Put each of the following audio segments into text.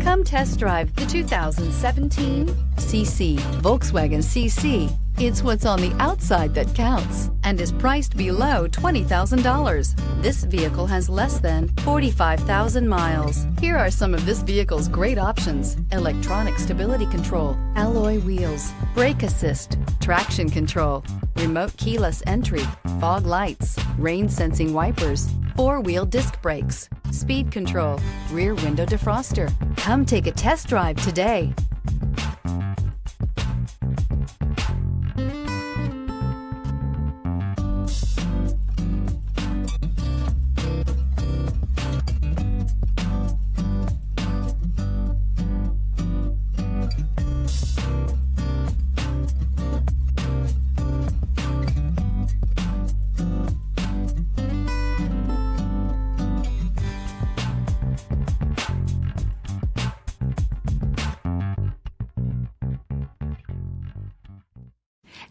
Come test drive the 2017 CC, Volkswagen CC. It's what's on the outside that counts and is priced below $20,000. This vehicle has less than 45,000 miles. Here are some of this vehicle's great options: electronic stability control, alloy wheels, brake assist, traction control, remote keyless entry, fog lights, rain sensing wipers, four-wheel disc brakes, speed control, rear window defroster. Come take a test drive today.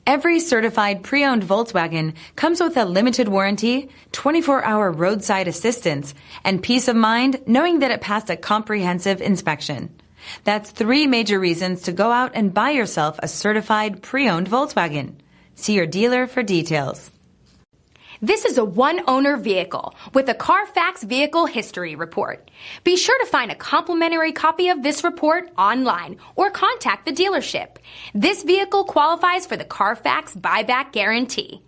Every certified pre-owned Volkswagen comes with a limited warranty, 24-hour roadside assistance, and peace of mind knowing that it passed a comprehensive inspection. That's 3 major reasons to go out and buy yourself a certified pre-owned Volkswagen. See your dealer for details. This is a one-owner vehicle with a CARFAX Vehicle History Report. Be sure to find a complimentary copy of this report online or contact the dealership. This vehicle qualifies for the CARFAX Buyback Guarantee.